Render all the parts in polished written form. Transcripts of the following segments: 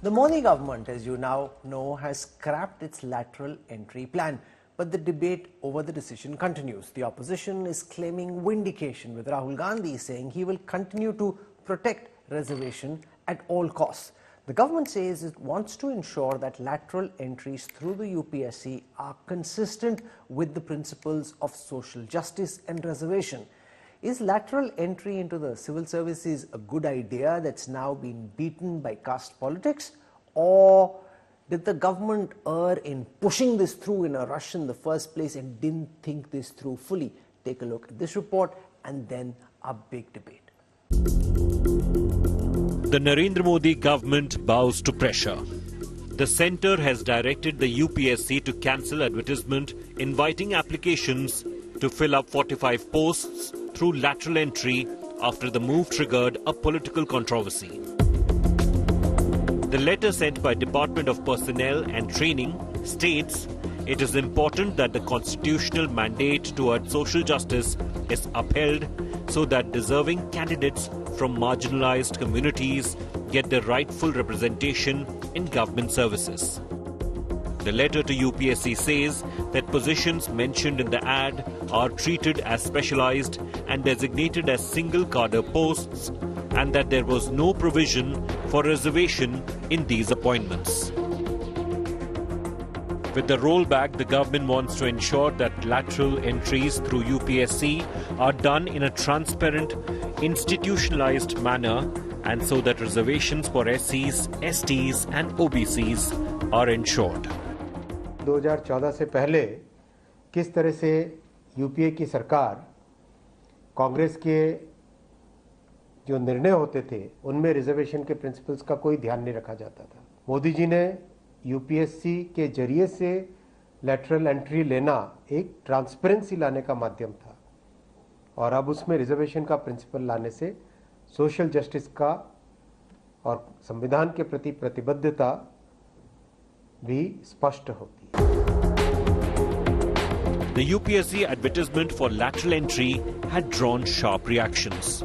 The Modi government, as you now know, has scrapped its lateral entry plan, but the debate over the decision continues. The opposition is claiming vindication, with Rahul Gandhi saying he will continue to protect reservation at all costs. The government says it wants to ensure that lateral entries through the UPSC are consistent with the principles of social justice and reservation. Is lateral entry into the civil services a good idea that's now been beaten by caste politics? Or did the government err in pushing this through in a rush in the first place and didn't think this through fully? Take a look at this report and then a big debate. The Narendra Modi government bows to pressure. The centre has directed the UPSC to cancel advertisement inviting applications to fill up 45 posts through lateral entry after the move triggered a political controversy. The letter sent by Department of Personnel and Training states it is important that the constitutional mandate towards social justice is upheld so that deserving candidates from marginalized communities get the rightful representation in government services. The letter to UPSC says that positions mentioned in the ad are treated as specialized and designated as single cadre posts, and that there was no provision for reservation in these appointments. With the rollback, the government wants to ensure that lateral entries through UPSC are done in a transparent, institutionalized manner, and so that reservations for SCs, STs and OBCs are ensured. 2014 से पहले किस तरह से UPA की सरकार कांग्रेस के जो निर्णय होते थे उनमें रिजर्वेशन के प्रिंसिपल्स का कोई ध्यान नहीं रखा जाता था। मोदी जी ने यूपीएससी के जरिए से लैटरल एंट्री लेना एक ट्रांसपेरेंसी लाने का माध्यम था और अब उसमें रिजर्वेशन का प्रिंसिपल लाने से सोशल जस्टिस का और संविधान के प्रति प्रतिबद्धता भी स्पष्ट होती है। The UPSC advertisement for lateral entry had drawn sharp reactions.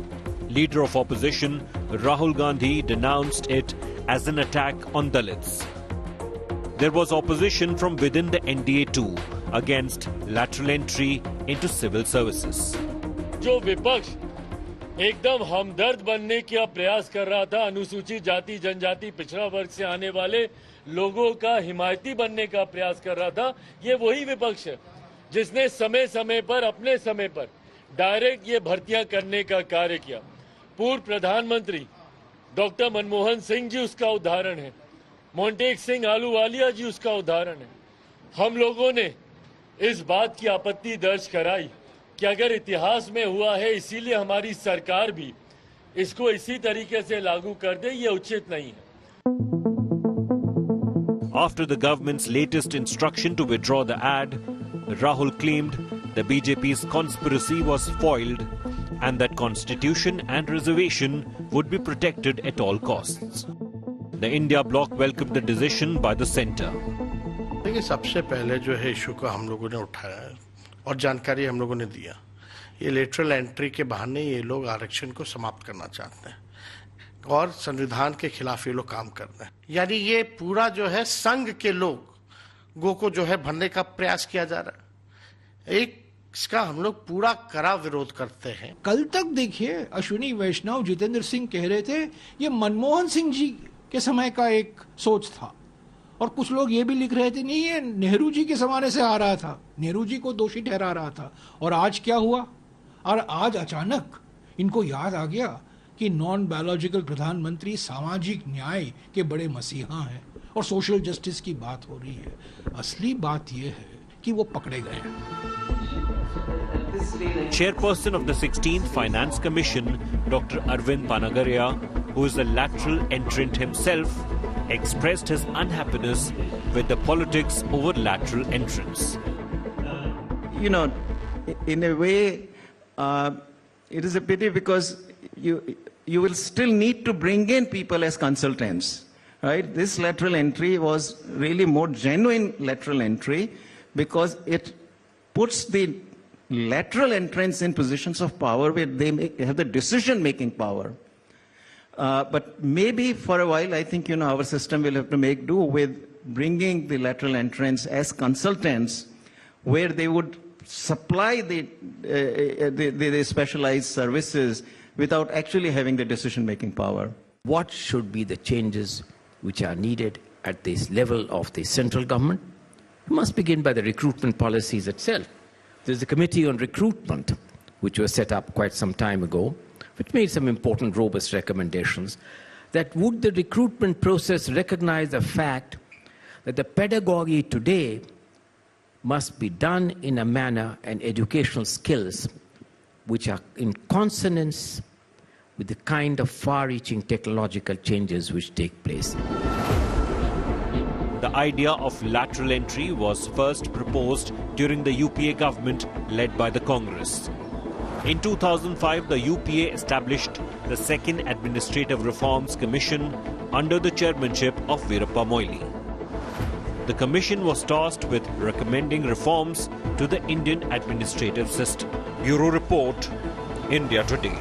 Leader of opposition Rahul Gandhi denounced it as an attack on Dalits. There was opposition from within the NDA too against lateral entry into civil services. जो विपक्ष एकदम हमदर्द बनने का प्रयास कर रहा था, अनुसूचित जाति जनजाति पिछड़ा वर्ग से आने वाले लोगों का हिमायती बनने का प्रयास कर रहा था, ये वही विपक्ष है जिसने समय समय पर अपने समय पर डायरेक्ट ये भर्तियां करने का कार्य किया। पूर्व प्रधानमंत्री डॉक्टर मनमोहन सिंह जी उसका उदाहरण है, मोंटेक सिंह आलूवालिया जी उसका उदाहरण है। हम लोगों ने इस बात की आपत्ति दर्ज कराई कि अगर इतिहास में हुआ है इसीलिए हमारी सरकार भी इसको इसी तरीके से लागू कर दे, ये उचित नहीं है। After the government's latest instruction to withdraw the ad, Rahul claimed the BJP's conspiracy was foiled and that constitution and reservation would be protected at all costs. The India bloc welcomed the decision by the centre. देखिए, सबसे पहले जो है issue को हम लोगों ने उठाया है और जानकारी हम लोगों ने दिया। ये लेटरल एंट्री के बहाने ये लोग आरक्षण को समाप्त करना चाहते हैं और संविधान के खिलाफ ये लोग काम कर रहे हैं। यानी ये पूरा जो है संघ के लोगों को जो है भरने का प्रयास किया जा रहा है। इसका हम लोग पूरा कड़ा विरोध करते हैं। कल तक देखिए अश्विनी वैष्णव, जितेंद्र सिंह कह रहे थे ये मनमोहन सिंह जी के समय का एक सोच था और कुछ लोग ये भी लिख रहे थे नहीं ये नेहरू जी के जमाने से आ रहा था, नेहरू जी को दोषी ठहरा रहा था। और आज क्या हुआ? और आज अचानक इनको याद आ गया कि नॉन बायोलॉजिकल प्रधानमंत्री सामाजिक न्याय के बड़े मसीहा हैं और सोशल जस्टिस की बात हो रही है। असली बात यह है कि वो पकड़े गए हैं। Chairperson of the 16th Finance Commission, Dr. Arvind Panagaria, who is a lateral entrant himself, expressed his unhappiness with the politics over lateral entrance. You know, in a way, it is a pity because you will still need to bring in people as consultants, right? This lateral entry was really more genuine lateral entry because it puts the lateral entrants in positions of power where they have the decision-making power. But maybe for a while, I think, our system will have to make do with bringing the lateral entrants as consultants, where they would supply the specialized services without actually having the decision-making power. What should be the changes which are needed at this level of the central government? We must begin by the recruitment policies itself. There's a committee on recruitment, which was set up quite some time ago, which made some important, robust recommendations. That would the recruitment process recognize the fact that the pedagogy today must be done in a manner and educational skills which are in consonance with the kind of far-reaching technological changes which take place. The idea of lateral entry was first proposed during the UPA government led by the Congress. In 2005, the UPA established the Second Administrative Reforms Commission under the chairmanship of Veerappa Moily. The commission was tasked with recommending reforms to the Indian administrative system. Bureau Report, India Today.